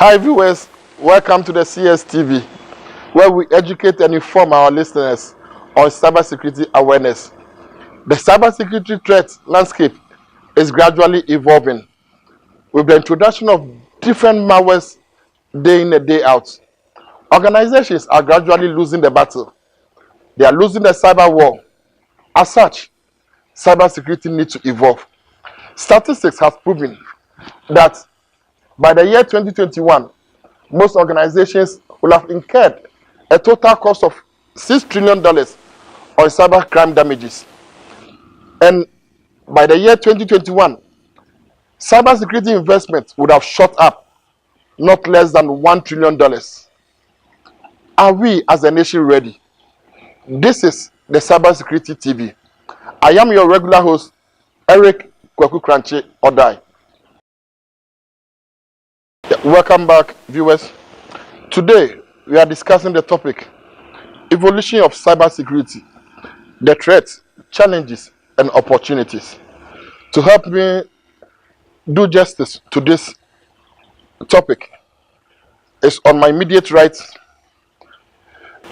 Hi viewers, welcome to the CSTV, where we educate and inform our listeners on cybersecurity awareness. The cybersecurity threat landscape is gradually evolving with the introduction of different malwares day in and day out. Organizations are gradually losing the battle. They are losing the cyber war. As such, cybersecurity needs to evolve. Statistics have proven that by the year 2021, most organizations will have incurred a total cost of $6 trillion on cyber crime damages. And by the year 2021, cybersecurity investment would have shot up not less than $1 trillion. Are we as a nation ready? This is the Cybersecurity TV. I am your regular host, Eric Kwaku Kranche Odai. Welcome back, viewers. Today, we are discussing the topic, evolution of cybersecurity, the threats, challenges, and opportunities. To help me do justice to this topic is on my immediate right,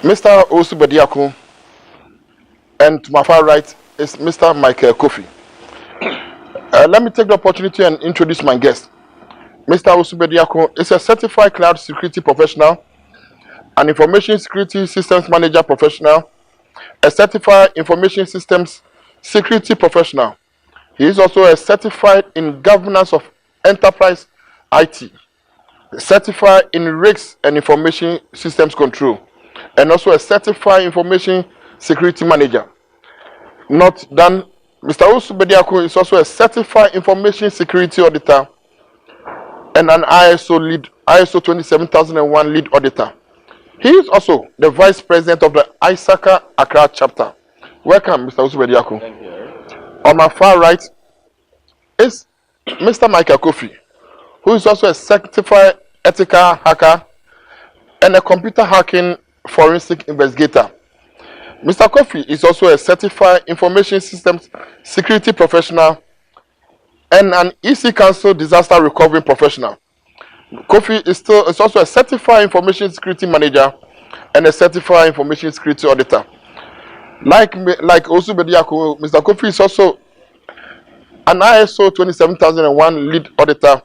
Mr. Osu Bediako, and to my far right is Mr. Michael Kofi. Let me take the opportunity and introduce my guest. Mr. Osu Bediako is a certified cloud security professional, an information security systems manager professional, a certified information systems security professional. He is also a certified in governance of enterprise IT, certified in risks and information systems control, and also a certified information security manager. Not done, Mr. Osu Bediako is also a certified information security auditor and an ISO 27001 lead auditor. He is also the vice president of the ISACA Accra chapter. Welcome, Mr. Osu Bediako. Thank you, Eric. On my far right is Mr. Michael Kofi, who is also a certified ethical hacker and a computer hacking forensic investigator. Mr. Kofi is also a certified information systems security professional and an EC Council disaster recovery professional. Kofi is also a certified information security manager and a certified information security auditor. Like Osu Bediako, Mr. Kofi is also an ISO 27001 lead auditor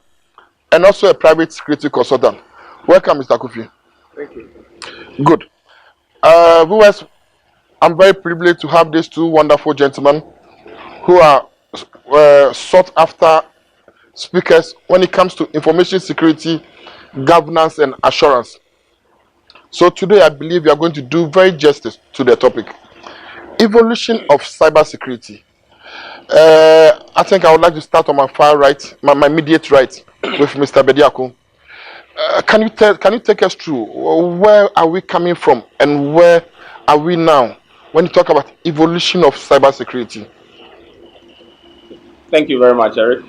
and also a private security consultant. Welcome, Mr. Kofi. Thank you. Good. Viewers, I'm very privileged to have these two wonderful gentlemen who are sought after speakers when it comes to information security, governance, and assurance. So today, I believe we are going to do very justice to the topic, evolution of cybersecurity. I think I would like to start on my far right, my immediate right, with Mr. Bediako. Can you take us through where are we coming from and where are we now when you talk about evolution of cybersecurity? Thank you very much, Eric.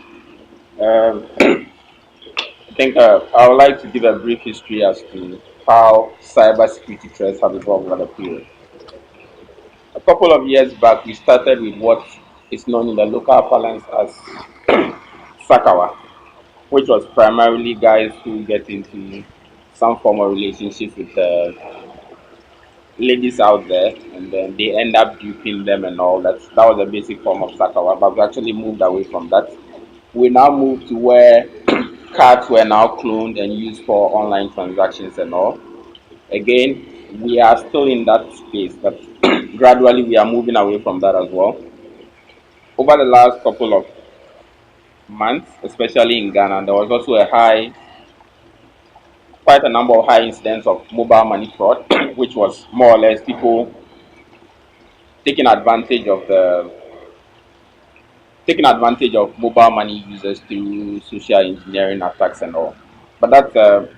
I think I would like to give a brief history as to how cybersecurity threats have evolved over the period. A couple of years back, we started with what is known in the local parlance as Sakawa, which was primarily guys who get into some form of relationship with ladies out there, and then they end up duping them and all that. That was a basic form of Sakawa, but we actually moved away from that. We now moved to where cards were now cloned and used for online transactions and all. Again, we are still in that space, but gradually we are moving away from that as well. Over the last couple of months, especially in Ghana, there was also quite a number of high incidents of mobile money fraud, which was more or less people taking advantage of mobile money users through social engineering attacks and all. But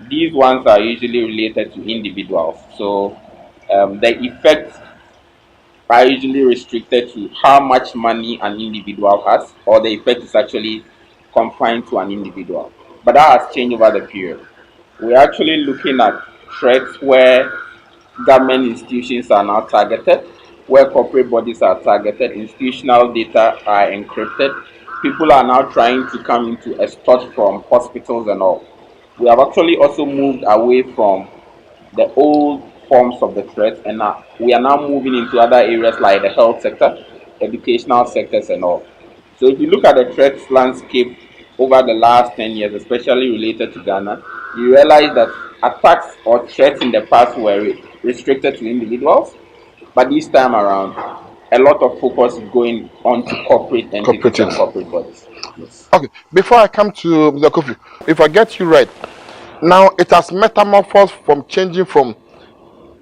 these ones are usually related to individuals, so the effects are usually restricted to how much money an individual has, or the effect is actually confined to an individual. But that has changed over the period. We're actually looking at threats where government institutions are now targeted, where corporate bodies are targeted, institutional data are encrypted. People are now trying to come into extort from hospitals and all. we have actually also moved away from the old forms of the threat, and we are now moving into other areas like the health sector, educational sectors, and all. So if you look at the threat landscape over the last 10 years, especially related to Ghana, you realize that attacks or threats in the past were restricted to individuals, but this time around, a lot of focus is going on to corporate entities and Cooperative. corporate bodies. Yes. Okay, before I come to Mr. Kofi, if I get you right, now it has metamorphosed from changing from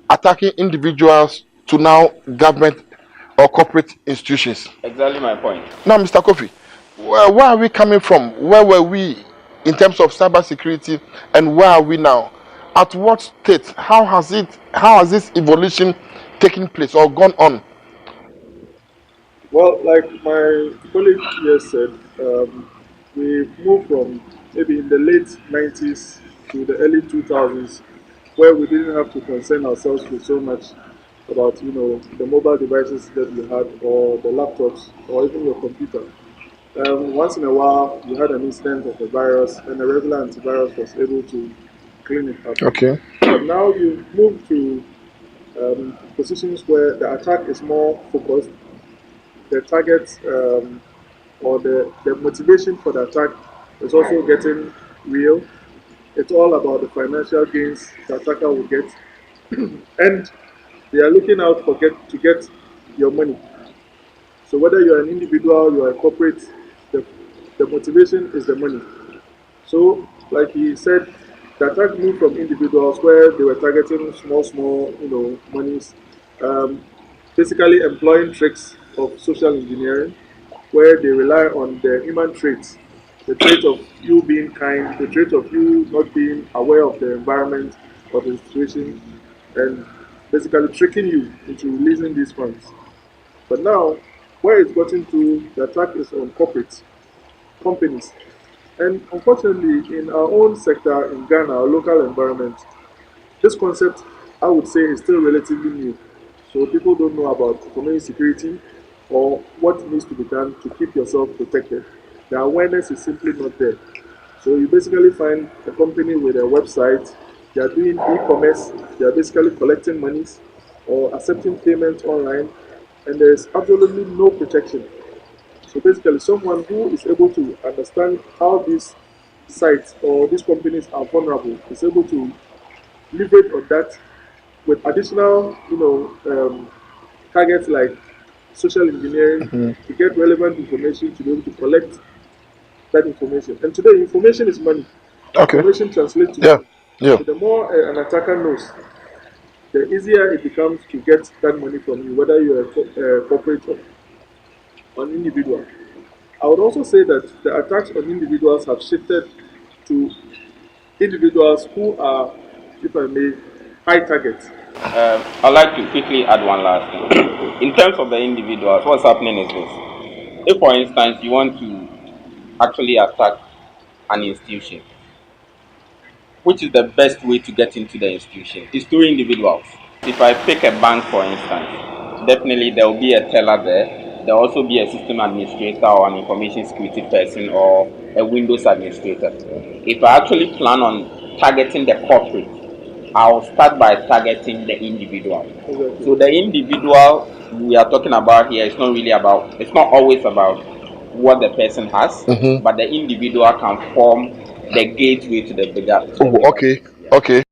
attacking individuals to now government or corporate institutions. Exactly my point. Now, Mr. Kofi, where are we coming from? Where were we in terms of cybersecurity, and where are we now? At what state? How has this evolution taken place or gone on? Well, like my colleague here said, we moved from maybe in the late 90s to the early 2000s, where we didn't have to concern ourselves with so much about, the mobile devices that you had, or the laptops, or even your computer. Once in a while, you had an incident of a virus, and a regular antivirus was able to clean it up. Okay. But now you've moved to positions where the attack is more focused, the target, or the motivation for the attack is also getting real. It's all about the financial gains the attacker will get, and they are looking out to get your money. So whether you're an individual, you're a corporate, the motivation is the money. So, like he said, the attack moved from individuals where they were targeting small, monies, um, basically employing tricks of social engineering, where they rely on the human traits, the trait of you being kind, the trait of you not being aware of the environment or the situation, and basically tricking you into releasing these funds. But now, where it's gotten to, the attack is on corporate companies. And unfortunately, in our own sector in Ghana, our local environment, this concept, I would say, is still relatively new. So people don't know about community security or what needs to be done to keep yourself protected. The awareness is simply not there. So you basically find a company with a website, they are doing e-commerce, they are basically collecting monies or accepting payments online, and there is absolutely no protection. So basically, someone who is able to understand how these sites or these companies are vulnerable is able to leverage on that with additional, targets like social engineering to get relevant information to be able to collect that information. And today, information is money. Okay. Information translates to Yeah. money. Yeah. So the more an attacker knows, the easier it becomes to get that money from you, whether you're a corporate or an individual. I would also say that the attacks on individuals have shifted to individuals who are, if I may, high targets. I'd like to quickly add one last thing. In terms of the individuals, what's happening is this. If, for instance, you want to actually attack an institution, which is the best way to get into the institution? Is through individuals. If I pick a bank, for instance, definitely there will be a teller there. There will also be a system administrator or an information security person or a Windows administrator. If I actually plan on targeting the corporate, I'll start by targeting the individual. Exactly. So the individual we are talking about here is not really about, it's not always about what the person has, but the individual can form the gateway to the bigger. Oh, okay. Okay.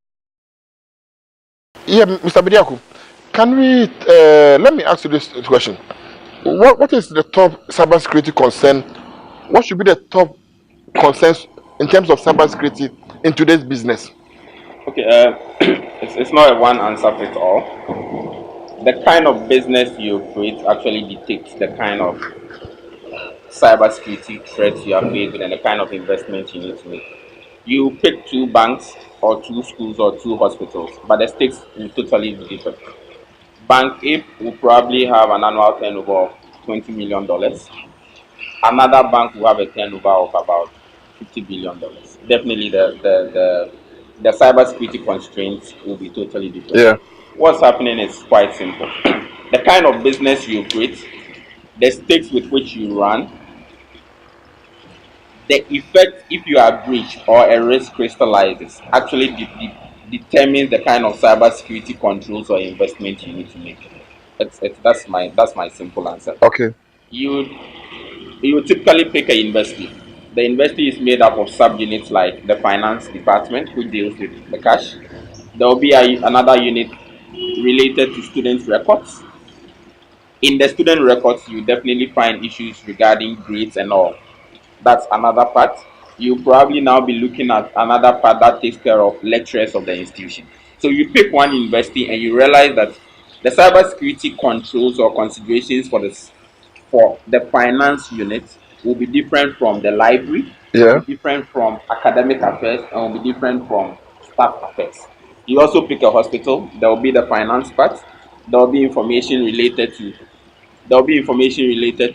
Yeah, Mr. Bidiaku, can we let me ask you this question? What is the top cybersecurity concern? What should be the top concerns in terms of cybersecurity in today's business? Okay, it's not a one answer fits all. The kind of business you create actually dictates the kind of cybersecurity threats you are faced with and the kind of investment you need to make. You pick two banks or two schools or two hospitals, but the stakes will totally be different. Bank A will probably have an annual turnover of $20 million. Another bank will have a turnover of about $50 billion. Definitely, the cybersecurity constraints will be totally different. Yeah. What's happening is quite simple. The kind of business you create, the stakes with which you run, The effect, if you are breached or a risk crystallizes, actually determines the kind of cybersecurity controls or investment you need to make. That's my simple answer. Okay. You you typically pick a university. The university is made up of subunits like the finance department, which deals with the cash. There will be another unit related to students' records. In the student records, you definitely find issues regarding grades and all. That's another part. You probably now be looking at another part that takes care of lecturers of the institution. So you pick one university and you realize that the cybersecurity controls or considerations for the finance unit will be different from the library, will Yeah. be different from academic affairs, and will be different from staff affairs. You also pick a hospital, there will be the finance part, there will be information related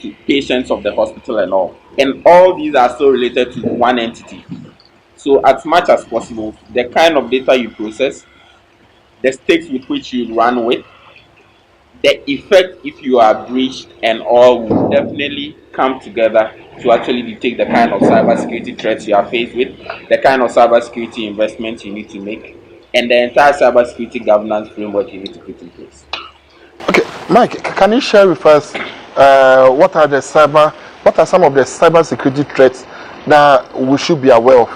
to patients of the hospital and all. And all these are still related to one entity. So as much as possible, the kind of data you process, the stakes with which you run with, the effect if you are breached and all will definitely come together to actually detect the kind of cybersecurity threats you are faced with, the kind of cybersecurity investments you need to make, and the entire cybersecurity governance framework you need to put in place. Okay, Mike, can you share with us what are some of the cyber security threats that we should be aware of?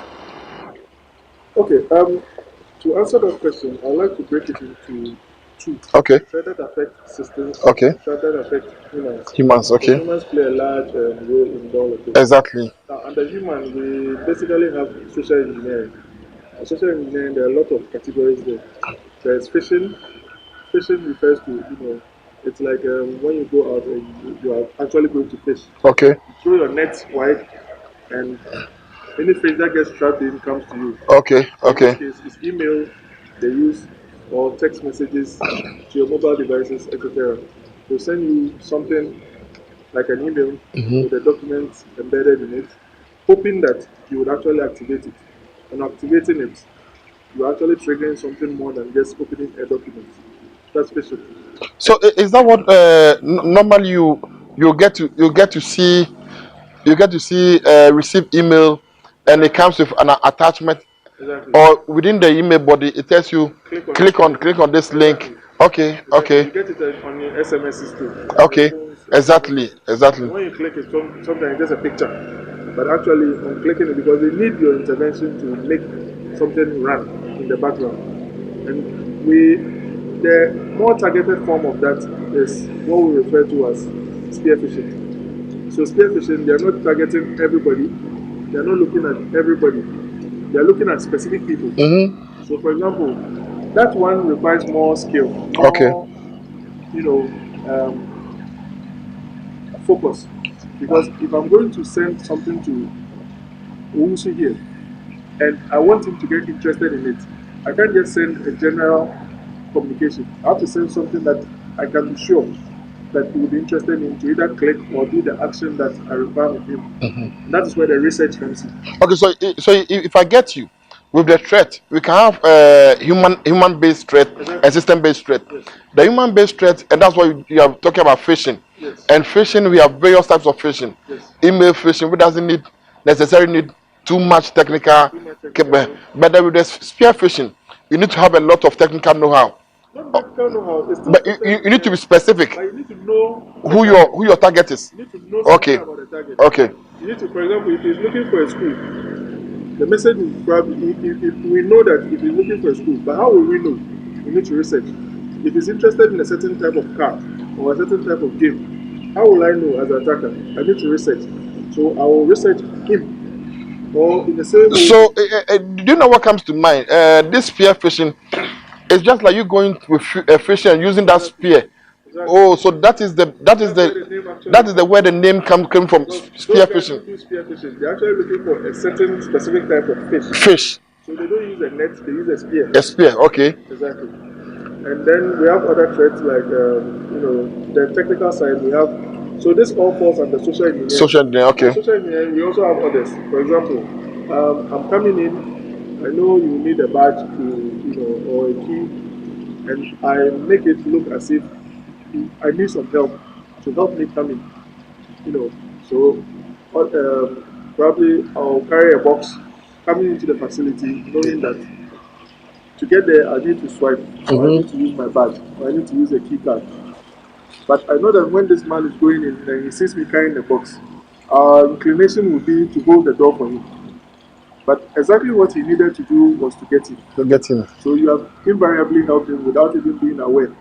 Okay, to answer that question, I'd like to break it into two. Okay. Threat that affect systems, Okay. threat that affect humans. Humans. So Okay. humans play a large role in all of this. Exactly. Now, under human, we basically have social engineering. And social engineering, there are a lot of categories there. There's phishing. Phishing refers to, it's like when you go out and you are actually going to fish. Okay. You throw your net wide, and any fish that gets trapped in comes to you. Okay. Okay. In this case, it's email they use or text messages to your mobile devices, etc. They'll send you something like an email with a document embedded in it, hoping that you would actually activate it. And activating it, you're actually triggering something more than just opening a document. That's phishing. So is that what normally you get to see receive email, and it comes with an attachment, Exactly. or within the email body it tells you click on this link. Exactly. Okay. Exactly. Okay. You get it on your SMSs too. Okay. Your phones, Exactly. Exactly. When you click it, sometimes it's just a picture. But actually, on clicking it, because they need your intervention to make something run in the background. And the more targeted form of that is what we refer to as spear phishing. So spear phishing, they are not targeting everybody. They are not looking at everybody. They are looking at specific people. Mm-hmm. So, for example, that one requires more skill, more, Okay. Focus. Because if I'm going to send something to Owusu here, and I want him to get interested in it, I can't just send a general communication. I have to send something that I can be sure that he will be interested in to either click or do the action that I require of him. Mm-hmm. That is where the research comes in. Okay. So if I get you with the threat, we can have human based threat and system based threat. Yes. The human based threat, and that's why you are talking about phishing. Yes. And phishing, we have various types of phishing. Yes. Email phishing, which doesn't necessarily need too much technical. But with the spear phishing, you need to have a lot of technical know-how. Not technical know-how. It's still But you need to be specific But you need to know who your target is. You need to know something Okay. about the target. Okay. You need to, for example, if he's looking for a school, the message is probably, if we know that if he's looking for a school, but how will we know? We need to research. If he's interested in a certain type of car or a certain type of game, how will I know as an attacker? I need to research. So I will research him. Or in the same way. So do you know what comes to mind? This spear phishing is just like you going with phishing and using that spear. Exactly. Oh, so that is the where the name came from. Spear phishing. Do spear phishing. They're actually looking for a certain specific type of fish. Fish. So they don't use a net, they use a spear. A spear. Okay. Exactly. And then we have other threats like, the technical side. We have, so this all falls under social engineering. Social engineering. Okay. Social engineering, we also have others. For example, I'm coming in, I know you need a badge to, or a key, and I make it look as if I need some help to help me come in. So Probably I'll carry a box coming into the facility, knowing that to get there I need to swipe, or I need to use my badge, or I need to use a key card. But I know that when this man is going in and he sees me carrying the box, our inclination would be to hold the door for him. But exactly what he needed to do was to get in. To get in. So you have invariably helped him without even being aware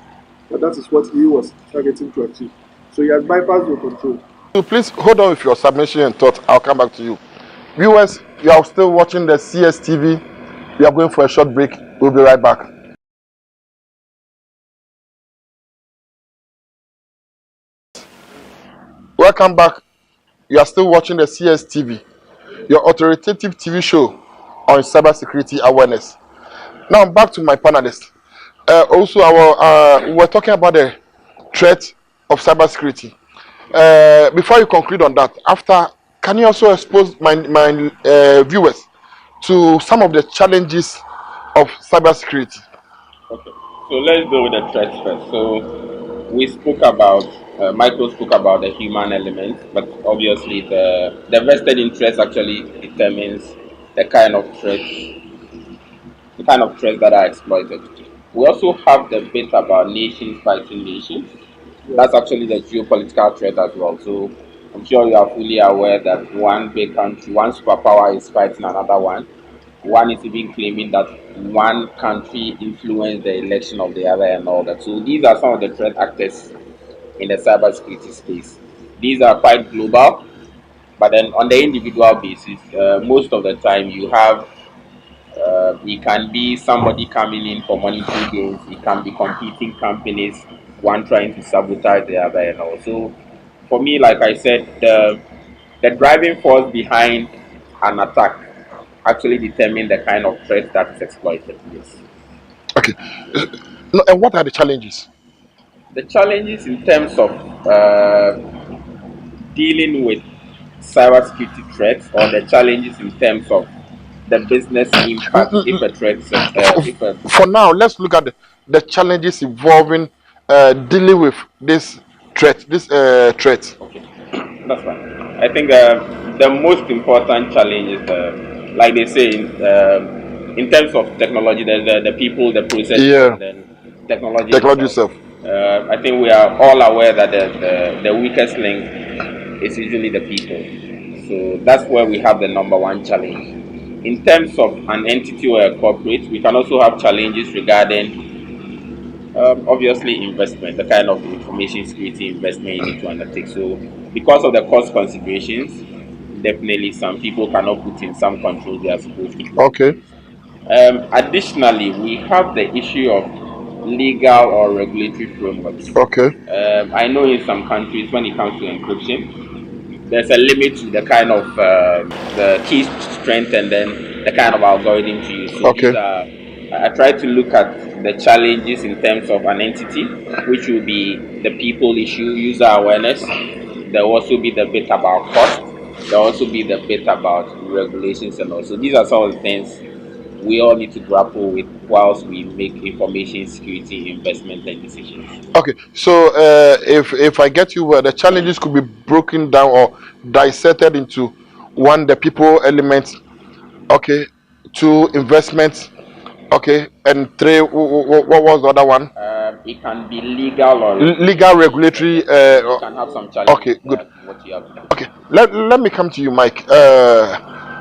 that that is what he was targeting to achieve. So he has bypassed your control. So please hold on with your submission and thought. I'll come back to you. Viewers, you are still watching the CSTV. We are going for a short break. We'll be right back. Welcome back. You are still watching the CSTV, your authoritative TV show on cybersecurity awareness. Now back to my panelists. Also, we're talking about the threat of cybersecurity. Before you conclude on that, can you also expose my viewers to some of the challenges of cybersecurity? Okay. So let's go with the threats first. So we spoke about, Michael spoke about the human element, but obviously the vested interest actually determines the kind of threats that are exploited. We also have the bit about nations fighting nations. That's actually the geopolitical threat as well. So I'm sure you are fully aware that one big country, one superpower is fighting another one. One is even claiming that one country influenced the election of the other and all that. So these are some of the threat actors in the cybersecurity space. These are quite global, but then on the individual basis, most of the time you have it can be somebody coming in for monetary gains. It can be competing companies, one trying to sabotage the other, and also, for me, like I said, the driving force behind an attack actually determine the kind of threat that is exploited. Yes. Okay. No, and what are the challenges? The challenges in terms of dealing with cybersecurity threats, or the challenges in terms of the business impact if a threat, if a For now, let's look at the challenges involving dealing with this threat. okay, that's fine. I think the most important challenge is like they say in terms of technology, there's the people, the process, Yeah. and then technology Itself. I think we are all aware that the weakest link is usually the people. So that's where we have the number one challenge. In terms of an entity or a corporate, we can also have challenges regarding obviously investment, the kind of information security investment you need to undertake. So because of the cost considerations, definitely some people cannot put in some controls they are supposed to put. Okay. Additionally, we have the issue of legal or regulatory frameworks. Okay. I know in some countries when it comes to encryption, there's a limit to the kind of the key strength and then the kind of algorithm to use. So Okay. I try to look at the challenges in terms of an entity, which will be the people issue, user awareness. There will also be the bit about cost. There will also be the bit about regulations and also. These are some of the things we all need to grapple with whilst we make information security investment and decisions. Okay. So if I get you, the challenges could be broken down or dissected into one, the people element. Okay. Two, investment. Okay. And three, what was the other one? It can be legal or Legal, regulatory. you can have some challenges. Okay, good. What you have to do. Okay, let me come to you, Mike.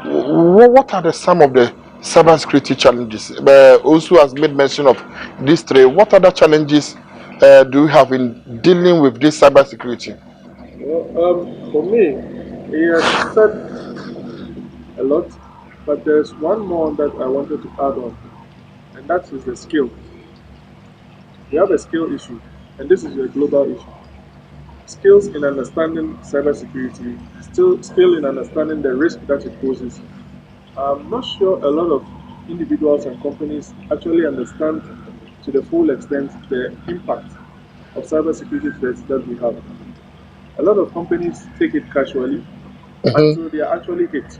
What are some of the cybersecurity challenges? Also, has made mention of these three. What other challenges do you have in dealing with this cybersecurity? Well, for me, he has said a lot, but there's one more that I wanted to add on, and that is the skill. We have a skill issue, and this is a global issue. Skills in understanding cybersecurity, skill in understanding the risk that it poses. I'm not sure a lot of individuals and companies actually understand to the full extent the impact of cybersecurity threats that we have. A lot of companies take it casually until they are actually hit.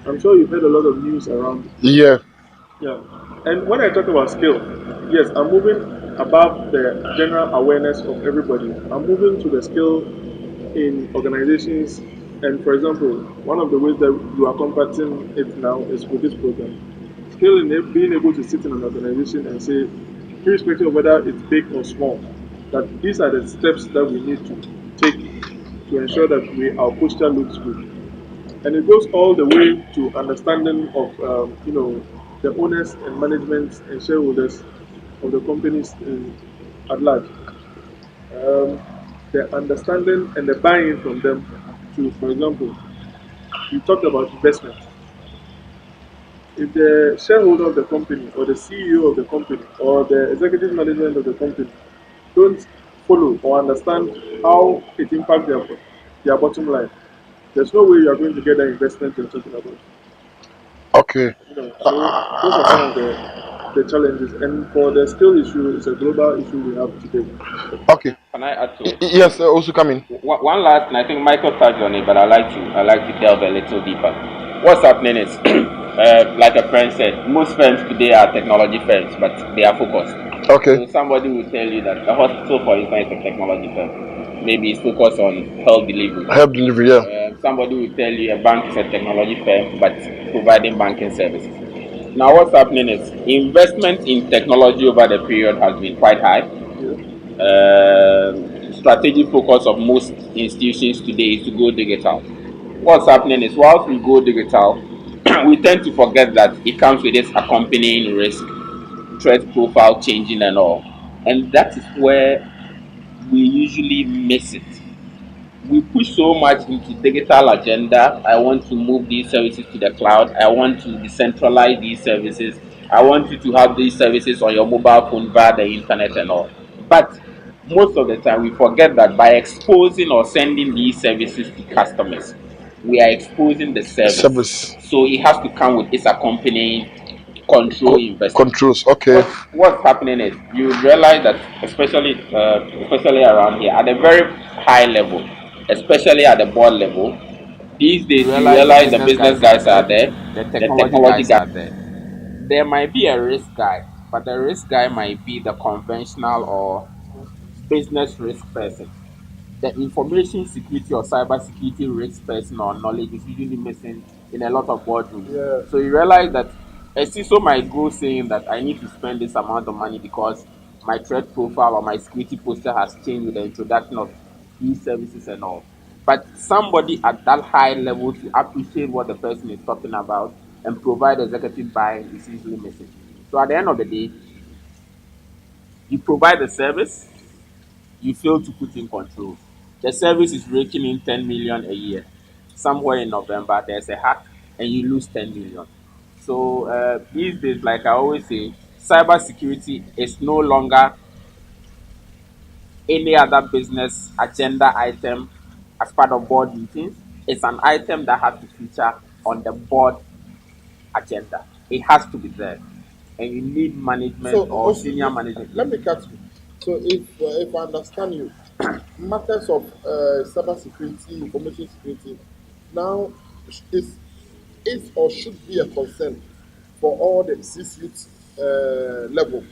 I'm sure you've heard a lot of news around. Yeah. Yeah. And when I talk about skill, yes, I'm moving above the general awareness of everybody. I'm moving to the skill in organizations And for example, one of the ways that you are combating it now is with this program. Still, being able to sit in an organization and say, irrespective of whether it's big or small, that these are the steps that we need to take to ensure that our posture looks good. And it goes all the way to understanding of the owners and management and shareholders of the companies at large. Um, the understanding and the buy-in from them to, for example, you talked about investment. If the shareholder of the company or the CEO of the company or the executive management of the company don't follow or understand how it impacts their bottom line, there's no way you are going to get that investment you're talking about. Okay. So those are some of the challenges. And for the skill issue, it's a global issue we have today. Okay. Can I add to it? Yes, also coming. One last, and I think Michael touched on it, but I like to delve a little deeper. What's happening is, like a friend said, most firms today are technology firms, but they are focused. Okay. So somebody will tell you that a hospital, for instance, is a technology firm. Maybe it's focused on health delivery. Help delivery, yeah. Somebody will tell you a bank is a technology firm, but providing banking services. Now, what's happening is investment in technology over the period has been quite high. Strategic focus of most institutions today is to go digital. What's happening is, whilst we go digital, we tend to forget that it comes with its accompanying risk, threat profile changing, and all. And that is where we usually miss it. We push so much into digital agenda. I want to move these services to the cloud. I want to decentralize these services. I want you to have these services on your mobile phone via the internet and all. But most of the time we forget that by exposing or sending these services to customers, we are exposing the service. So it has to come with its accompanying control investment. Controls. Okay. What's happening is, you realize that, especially around here at a very high level, especially at the board level, these days you realize the business guys are there, the technology guys are there. There might be a risk guy, but the risk guy might be the conventional or business risk person. The information security or cyber security risk person or knowledge is usually missing in a lot of boardrooms. Yeah. So you realize that a CISO might go saying that I need to spend this amount of money because my threat profile or my security posture has changed with the introduction of these services and all. But somebody at that high level to appreciate what the person is talking about and provide executive buy-in is usually missing. So at the end of the day, you provide the service, you fail to put in control. The service is raking in 10 million a year. Somewhere in November, there's a hack and you lose 10 million. So these days, like I always say, cybersecurity is no longer any other business agenda item as part of board meetings. It's an item that has to feature on the board agenda. It has to be there. And you need management So, or senior management. let me cut you. So, if I understand you, matters of cyber security, information security, now is or should be a concern for all the C-suite level.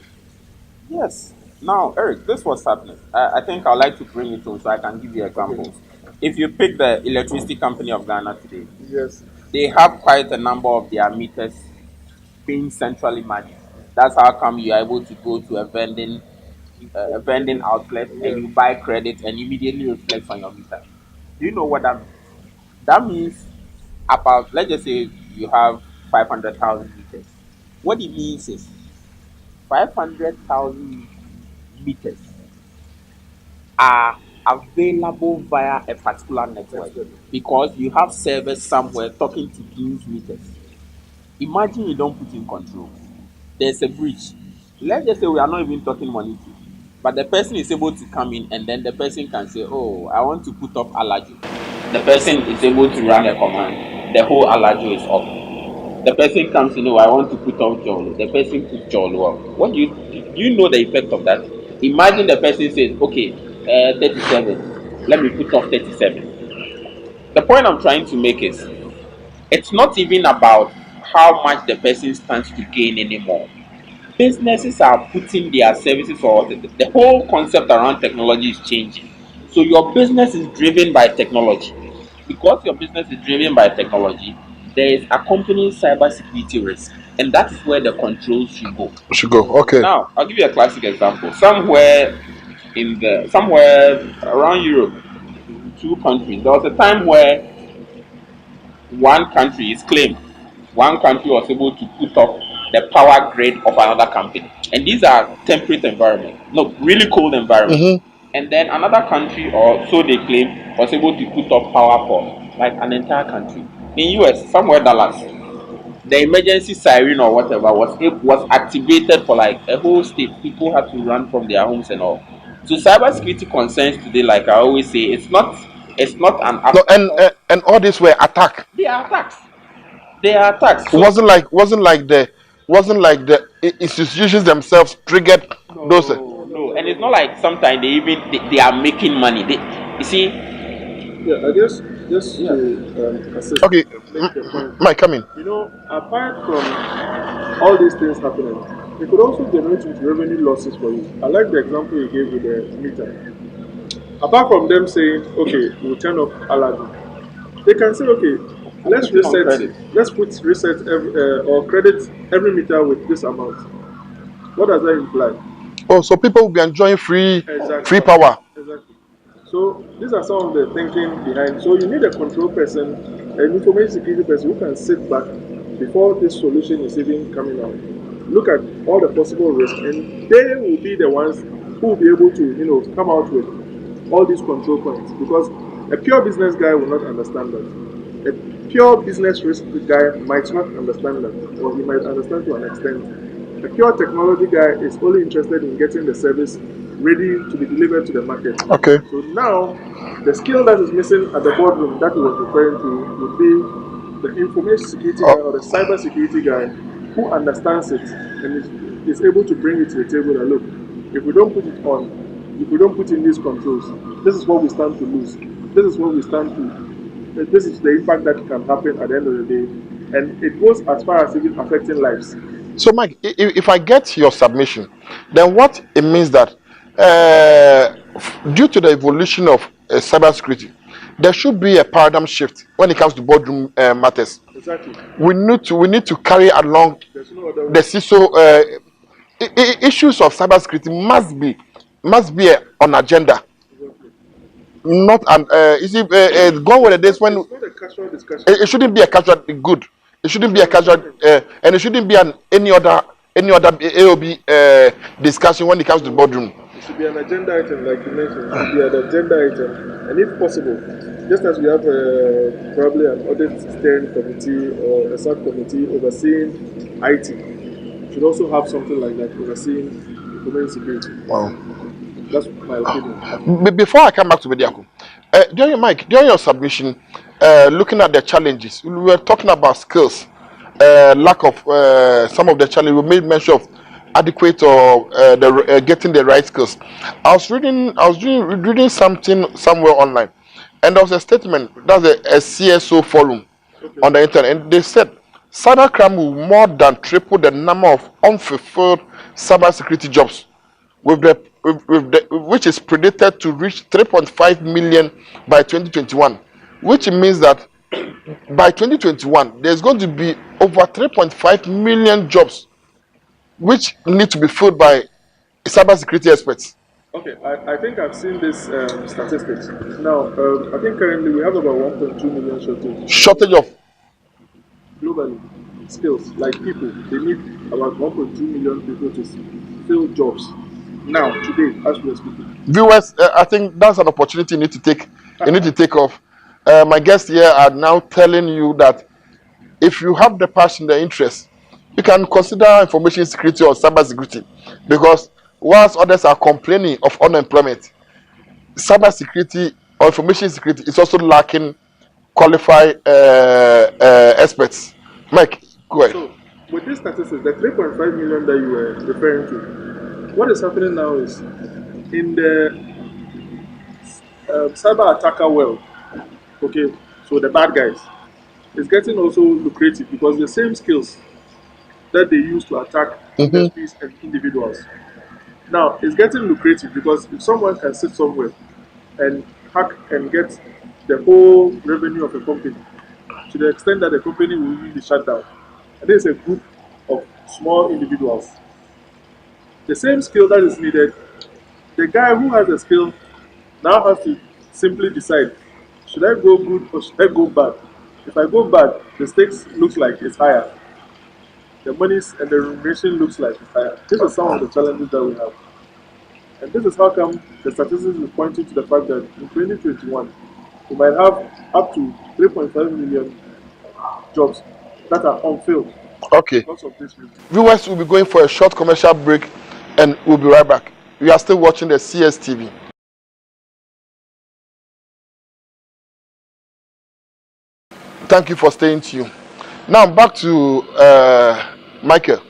Yes. Now, Eric, this was happening. I think I'd like to bring it home so I can give you examples. If you pick the electricity company of Ghana today, Yes. they have quite a number of their meters being centrally managed. That's how come you are able to go to a vending outlet and you buy credit and immediately reflects on your meter. Do you know what that means? That means about, let's just say you have 500,000 meters. What it means is 500,000 meters are available via a particular network because you have servers somewhere talking to these meters. Imagine you don't put in control. There's a breach. Let's just say we are not even talking monetary, but the person is able to come in and then the person can say, "Oh, I want to put up Alajo." The person is able to run a command. The whole Alajo is up. The person comes in, "Oh, I want to put up Jolo." The person puts Jolo up. What do you know the effect of that? Imagine the person says, "Okay, 37. Let me put up 37." The point I'm trying to make is, it's not even about how much the person stands to gain anymore. Businesses are putting their services, or the whole concept around technology is changing. So your business is driven by technology. because your business is driven by technology, there is accompanying cybersecurity risk, and that is where the controls should go. Should go. Okay. Now, I'll give you a classic example. Somewhere around Europe, two countries, there was a time where one country is claimed one country was able to put up the power grid of another company, and these are temperate environments, no, really cold environments. Mm-hmm. And then another country, or so they claim, was able to put up power for like an entire country. In US, somewhere Dallas, the emergency siren or whatever was activated for like a whole state. People had to run from their homes and all. So cybersecurity concerns today, like I always say, it's not an No, attack. and all this were attack. They are attacks. They are attacks. It So wasn't like the institutions themselves triggered those. no, and it's not like sometimes they are making money. You see, Yeah, I guess just to assist, Okay, make the point. Mike, come in. You know, apart from all these things happening, it could also generate into revenue losses for you. I like the example you gave with the meter. Apart from them saying, okay, we'll turn off Aladdin, they can say, okay, let's put it on reset, credit. let's put reset or credit every meter with this amount. What does that imply? Oh, so people will be enjoying free Exactly. power. Exactly. So these are some of the thinking behind. So you need a control person, an information security person who can sit back before this solution is even coming out. Look at all the possible risks, and they will be the ones who will be able to, come out with all these control points. Because a pure business guy will not understand that. A pure business risk guy might not understand that, or he might understand to an extent. A pure technology guy is only interested in getting the service ready to be delivered to the market. Okay. So now, the skill that is missing at the boardroom that he was referring to would be the information security guy or the cyber security guy who understands it and is able to bring it to the table that look, if we don't put it on, if we don't put in these controls, this is what we stand to lose. This is what we stand to. This is the impact that can happen at the end of the day, and it goes as far as even affecting lives. So, Mike, if I get your submission, then what it means that due to the evolution of cybersecurity, there should be a paradigm shift when it comes to boardroom matters. Exactly. We need to carry along There's no other way. the CISO issues of cybersecurity must be on agenda, Exactly. not an you see gone were the days when It's not a casual discussion. it shouldn't be a casual good. It shouldn't be a casual, and it shouldn't be any other AOB discussion when it comes to boardroom. It should be an agenda item, like you mentioned. It should be an agenda item, and if possible, just as we have probably an audit steering committee or a subcommittee overseeing IT, we should also have something like that overseeing information security. Wow. That's my opinion. Before I come back to Bediako, during your submission, looking at the challenges, we were talking about skills, lack of some of the challenges. We made mention of adequate or getting the right skills. I was reading something somewhere online, and there was a statement that's a CSO forum on the internet, and they said cybercrime will more than triple the number of unfulfilled cybersecurity jobs, which is predicted to reach 3.5 million by 2021, which means that by 2021 there's going to be over 3.5 million jobs which need to be filled by cybersecurity experts. Okay, I think I've seen this statistics. Now, I think currently we have about 1.2 million Shortage of globally skills, like people. They need about 1.2 million people to fill jobs now, today, as we are speaking. viewers. I think that's an opportunity you need to take. You need to take off. My guests here are now telling you that if you have the passion, the interest, you can consider information security or cybersecurity, because whilst others are complaining of unemployment, cybersecurity or information security is also lacking qualified experts. Mike, go ahead. So, with these statistics, the 3.5 million that you were referring to, what is happening now is in the cyber attacker world, okay, so the bad guys, it's getting also lucrative because the same skills that they use to attack industries and individuals. Now, it's getting lucrative because if someone can sit somewhere and hack and get the whole revenue of a company to the extent that the company will really shut down. And this is a group of small individuals. The same skill that is needed, the guy who has the skill now has to simply decide, should I go good or should I go bad? If I go bad, the stakes looks like it's higher. The monies and the remuneration looks like it's higher. This is some of the challenges that we have. And this is how come the statistics is pointing to the fact that in 2021, we might have up to 3.5 million jobs that are unfilled Okay. because of this reason. Viewers will be going for a short commercial break and we'll be right back. You are still watching the CSTV. Thank you for staying tuned. Now back to Michael.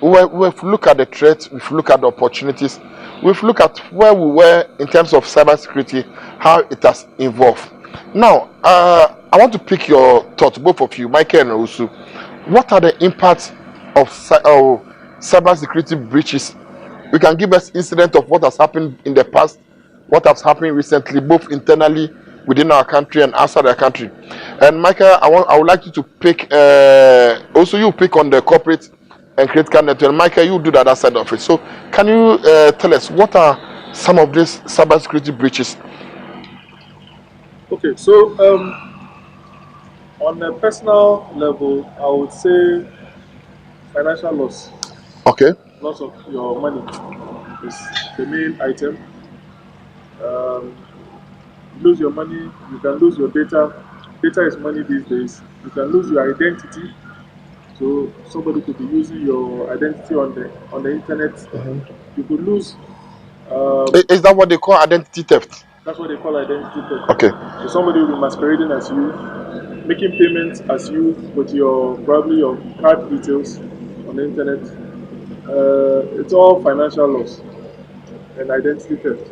We've looked at the threats, we've looked at the opportunities, we've looked at where we were in terms of cybersecurity, how it has evolved. Now, I want to pick your thoughts, both of you, Michael and Usu. What are the impacts of cybersecurity breaches? You can give us incident of what has happened in the past, what has happened recently, both internally within our country and outside our country. And Michael, I would like you to pick. Also, you pick on the corporate and critical network. Michael, you do the other side of it. So, can you tell us what are some of these cybersecurity breaches? Okay, so on a personal level, I would say financial loss. Okay. Loss of your money is the main item. Lose your money, you can lose your data. Data is money these days. You can lose your identity. So somebody could be using your identity on the internet. You could lose. Is that what they call identity theft? That's what they call identity theft. Okay. So somebody will be masquerading as you, making payments as you with your probably your card details on the internet. It's all financial loss and identity theft.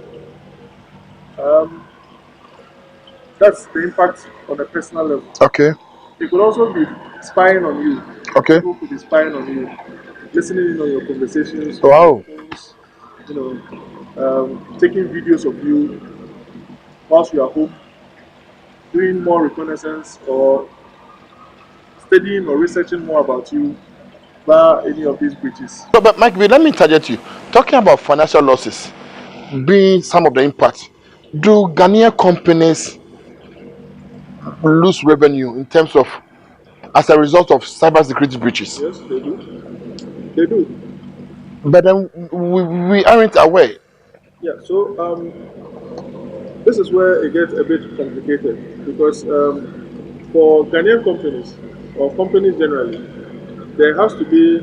That's the impact on a personal level. Okay. It could also be spying on you. Okay. People could be spying on you, listening in on your conversations, Wow. phones, taking videos of you whilst you are home, doing more reconnaissance or studying or researching more about you via any of these breaches. So, but Mike, let me target you. Talking about financial losses being some of the impacts, do Ghanaian companies lose revenue in terms of as a result of cybersecurity breaches? Yes, they do. They do. But then we aren't aware. Yeah, so this is where it gets a bit complicated because for Ghanaian companies or companies generally, there has to be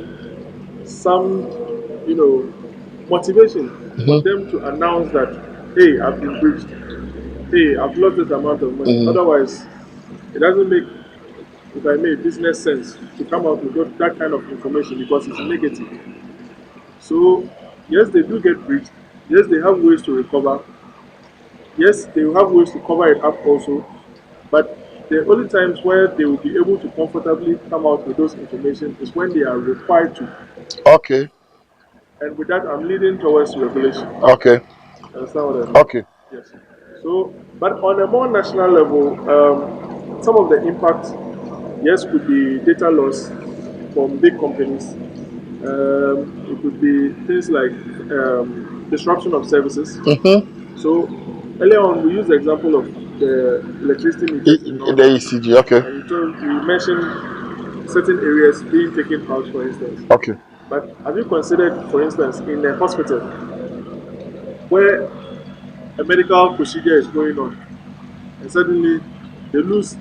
some, motivation for them to announce that, hey, I've been breached, hey, I've lost this amount of money. Otherwise, it doesn't make, if I may, business sense to come out with that kind of information because it's negative. So, yes, they do get breached. Yes, they have ways to recover. Yes, they will have ways to cover it up also. But the only times where they will be able to comfortably come out with those information is when they are required to. Okay. And with that, I'm leading towards regulation. Okay. Understand what I mean? Okay. Yes. So, but on a more national level, some of the impacts, yes, could be data loss from big companies. It could be things like disruption of services. So earlier on, we used the example of the electricity meters in In the ECG. Okay. and you mentioned certain areas being taken out, for instance. Okay. But have you considered, for instance, in a hospital where a medical procedure is going on and suddenly they lose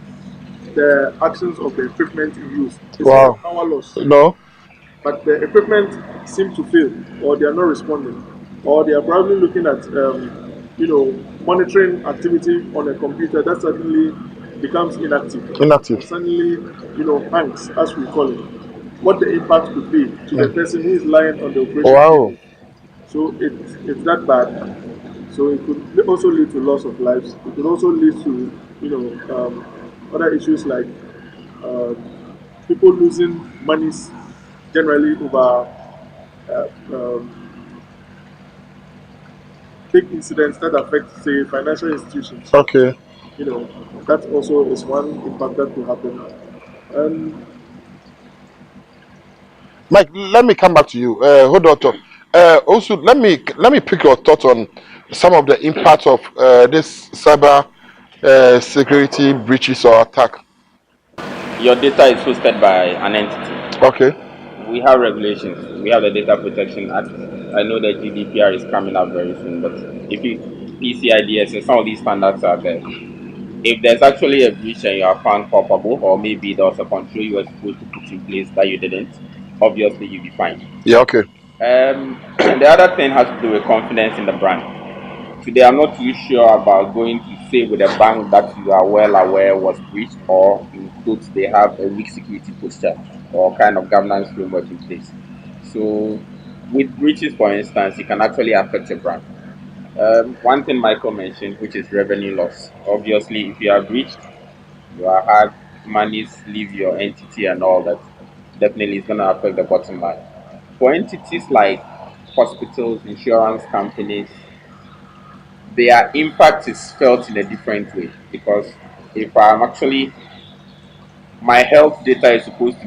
the actions of the equipment in use? It's Wow. a power loss. No. But the equipment seems to fail, or they are not responding, or they are probably looking at, monitoring activity on a computer that suddenly becomes inactive. Inactive. Suddenly, hangs, as we call it. What the impact could be to the person who is lying on the operation Wow. table. So it's that bad. So it could also lead to loss of lives. It could also lead to, other issues like people losing monies generally over big incidents that affect, say, financial institutions. Okay. that also is one impact that will happen. Um, Mike, let me come back to you. Hold on, Tom. Also, let me pick your thoughts on some of the impacts of this cyber security breaches or attack. Your data is hosted by an entity. Okay. We have regulations. We have the Data Protection Act. I know that GDPR is coming up very soon, but if you PCI DSS, some of these standards are there. If there's actually a breach and you are found culpable, or maybe there was a control you were supposed to put in place that you didn't, obviously you'll be fined. Yeah. Okay. The other thing has to do with confidence in the brand. Today, I'm not too sure about going to say with a bank that you are well aware was breached, or in quotes, they have a weak security posture or kind of governance framework in place. So, with breaches, for instance, it can actually affect a brand. One thing Michael mentioned, which is revenue loss. Obviously, if you are breached, you are hard, monies leave your entity and all that. Definitely, it's going to affect the bottom line. For entities like hospitals, insurance companies, their impact is felt in a different way, because if I'm actually, my health data is supposed to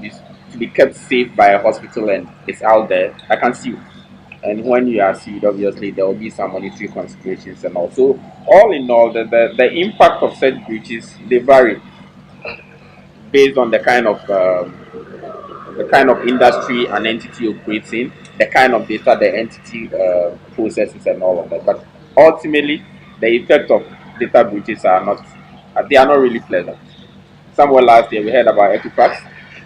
be kept safe by a hospital and it's out there, I can sue. And when you are sued, obviously there will be some monetary considerations and also, all in all, the impact of such breaches, they vary based on the kind of industry an entity operates in, the kind of data the entity processes, and all of that. But ultimately, the effect of data breaches they are not really pleasant. Somewhere last year, we heard about Equifax,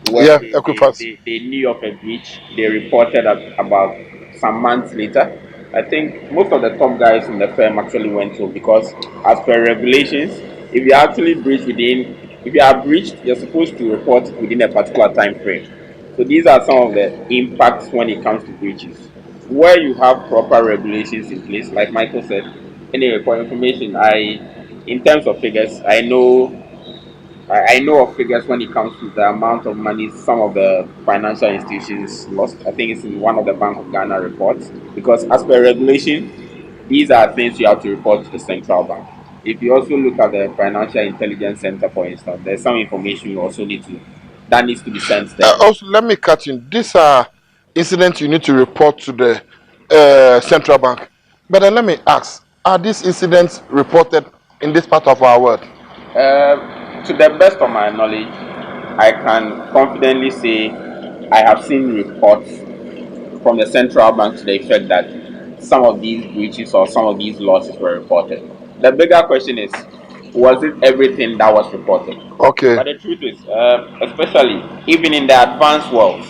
where Yeah. Equifax. they knew of a breach. They reported about some months later. I think most of the top guys in the firm actually went home because, as per regulations, if you actually breach within, if you are breached, you're supposed to report within a particular time frame. So these are some of the impacts when it comes to breaches. Where you have proper regulations in place, like Michael said. Anyway, for information, in terms of figures, I know of figures when it comes to the amount of money some of the financial institutions lost. I think it's in one of the Bank of Ghana reports. Because as per regulation, these are things you have to report to the central bank. If you also look at the Financial Intelligence Center, for instance, there's some information you also that needs to be sent there. Also, let me cut in. These are incidents you need to report to the central bank. But then let me ask: are these incidents reported in this part of our world? To the best of my knowledge, I can confidently say I have seen reports from the central bank to the effect that some of these breaches or some of these losses were reported. The bigger question is, was it everything that was reported? Okay. But the truth is, especially even in the advanced world,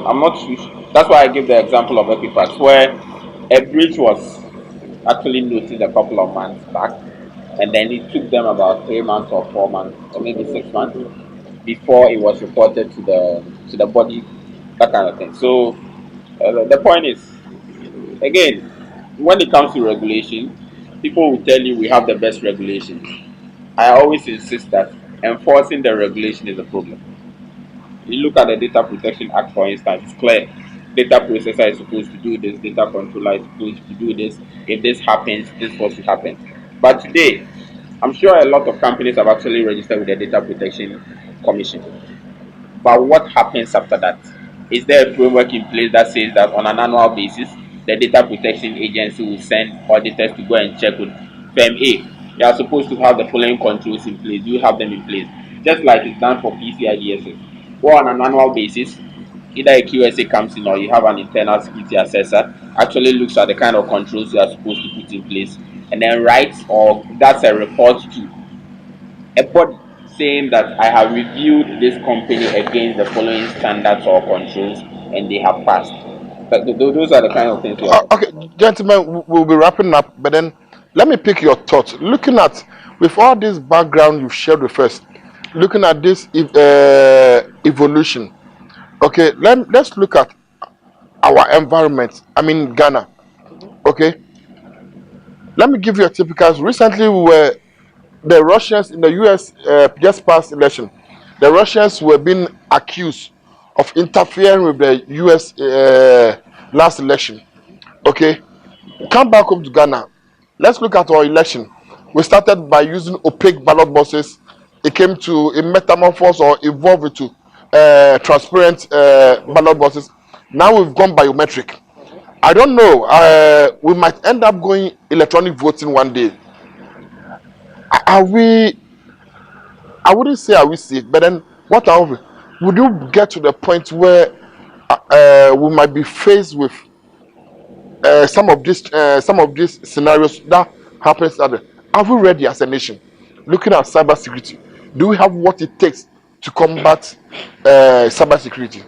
I'm not too that's why I give the example of Equifax, where a breach was actually noticed a couple of months back, and then it took them about 3 months or 4 months or maybe 6 months before it was reported to the body, that kind of thing. So the point is, again, when it comes to regulation, people will tell you we have the best regulations. I always insist that enforcing the regulation is a problem. You look at the Data Protection Act, for instance, it's clear. Data processor is supposed to do this, data controller is supposed to do this. If this happens, this was to happen. But today, I'm sure a lot of companies have actually registered with the Data Protection Commission. But what happens after that? Is there a framework in place that says that on an annual basis, the Data Protection Agency will send auditors to go and check with firm A? You are supposed to have the following controls in place. You have them in place, just like it's done for PCI DSS. Or on an annual basis, either a QSA comes in or you have an internal security assessor actually looks at the kind of controls you are supposed to put in place and then writes or that's a report to a body saying that I have reviewed this company against the following standards or controls and they have passed. But those are the kind of things we are. Okay, gentlemen, we'll be wrapping up, but then let me pick your thoughts. Looking at, with all this background you've shared with us, looking at this evolution, okay, let's look at our environment. I mean, Ghana. Okay, let me give you a typical. Recently, the Russians in the US just past election. The Russians were being accused of interfering with the US last election. Okay, come back home to Ghana. Let's look at our election. We started by using opaque ballot boxes. It came to a metamorphose or evolve into transparent ballot boxes. Now we've gone biometric. I don't know. We might end up going electronic voting one day. Are we? I wouldn't say are we safe, but then what are we? Would you get to the point where we might be faced with some of these scenarios that happens at the, are we ready as a nation? Looking at cybersecurity, do we have what it takes to combat cybersecurity?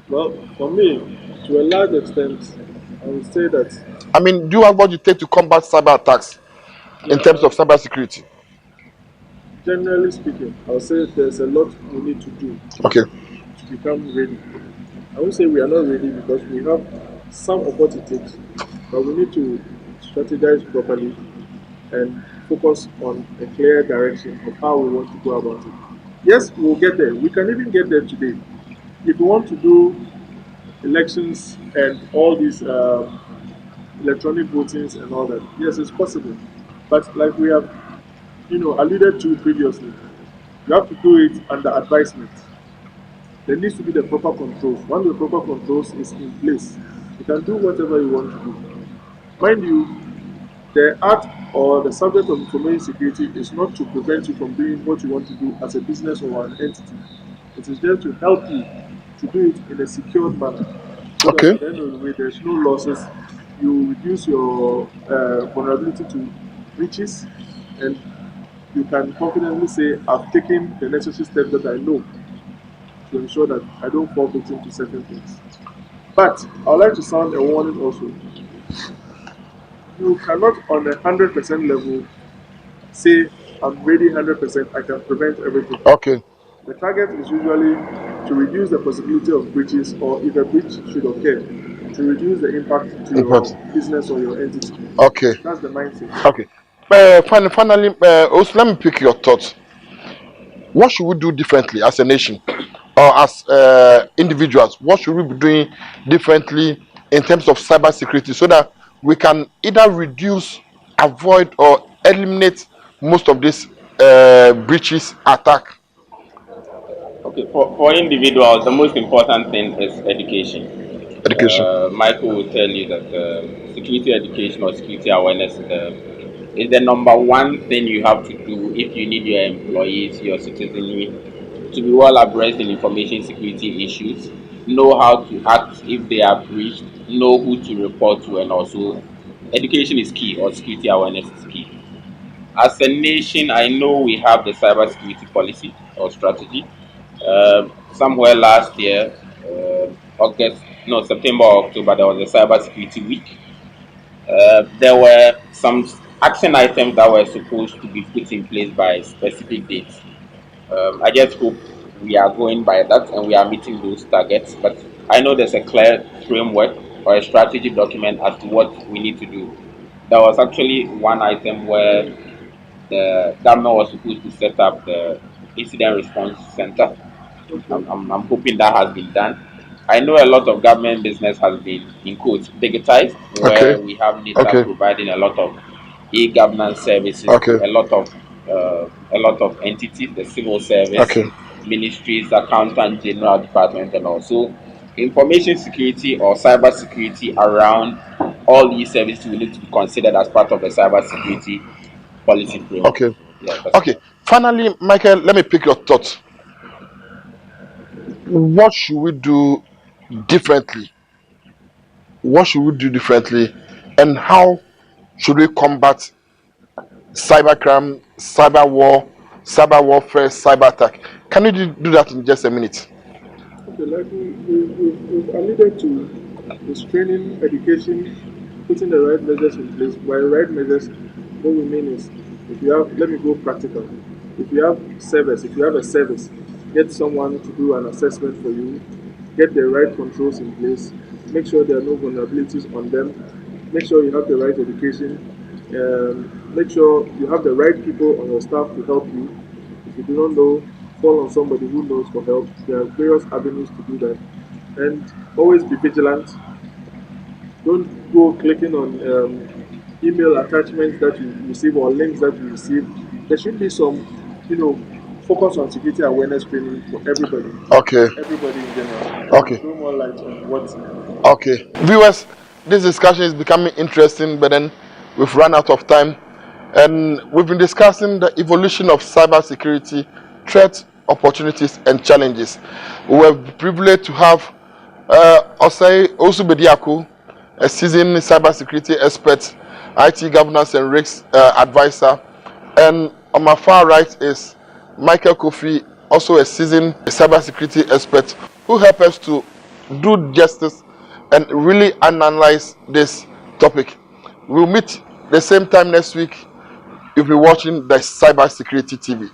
Well, for me, to a large extent, I would say that I mean, do you have what it takes to combat cyber attacks in terms of cybersecurity? generally speaking, I would say there's a lot we need to do Okay. to become ready. I won't say we are not ready because we have some of what it takes, but we need to strategize properly and focus on a clear direction of how we want to go about it. Yes, we'll get there. We can even get there today. If we want to do elections and all these electronic votings and all that, yes, it's possible. But like we have, alluded to previously, you have to do it under advisement. There needs to be the proper controls. Once the proper controls is in place, you can do whatever you want to do. Mind you, the art or the subject of information security is not to prevent you from doing what you want to do as a business or an entity. It is there to help you to do it in a secured manner. So that Okay. at the end of the day, there's no losses. You reduce your vulnerability to breaches, and you can confidently say, I've taken the necessary steps that I know to ensure that I don't fall victim to certain things. But I would like to sound a warning also. You cannot, on a 100% level, say, I'm ready 100%, I can prevent everything. Okay. The target is usually to reduce the possibility of breaches, or if a breach should occur, to reduce the impact to your Impact. business or your entity. Okay. That's the mindset. Okay. Finally, also let me pick your thoughts. What should we do differently as a nation or as individuals? What should we be doing differently in terms of cybersecurity so that we can either reduce, avoid, or eliminate most of these breaches attack? Okay, for individuals, the most important thing is education. Education. Michael will tell you that security education or security awareness is the number one thing you have to do if you need your employees, your citizenry to be well abreast in information security issues, know how to act if they are breached, know who to report to, and also education is key, or security awareness is key. As a nation, I know we have the cybersecurity policy or strategy. Somewhere last year, August, no, September or October, there was a cybersecurity week. There were some action items that were supposed to be put in place by specific dates. I just hope we are going by that and we are meeting those targets. But I know there's a clear framework or a strategic document as to what we need to do. There was actually one item where the government was supposed to set up the incident response center. I'm hoping that has been done. I know a lot of government business has been, in quotes, digitized, Okay. where we have NITA Okay. providing a lot of e-governance services Okay. to a lot of entities, the civil service, Okay. ministries, accountant, general department, and also information security or cyber security around all these services will need to be considered as part of the cyber security policy framework. Okay. Yeah, Okay. Finally, Michael, let me pick your thoughts. What should we do differently? What should we do differently? And how should we combat cybercrime, cyber war, cyber warfare, cyber attack? Can you do that in just a minute? Okay, like we've alluded to, is training, education, putting the right measures in place. By right measures, what we mean is, if you have, let me go practical. If you have if you have a service, get someone to do an assessment for you, get the right controls in place, make sure there are no vulnerabilities on them, make sure you have the right education, make sure you have the right people on your staff to help you. If you do not know, call on somebody who knows for help. There are various avenues to do that. And always be vigilant. Don't go clicking on email attachments that you receive or links that you receive, there should be some, focus on security awareness training for everybody. Okay. Everybody in general. Okay. Throw more light on what. Okay. Viewers, this discussion is becoming interesting, but then we've run out of time. And we've been discussing the evolution of cybersecurity, threats, opportunities, and challenges. We were privileged to have Osei Osubediaku, a seasoned cybersecurity expert, IT governance and risk advisor. And on my far right is Michael Kofi, also a seasoned cybersecurity expert, who helped us to do justice and really analyze this topic. We'll meet the same time next week. You'll be watching the Cybersecurity TV.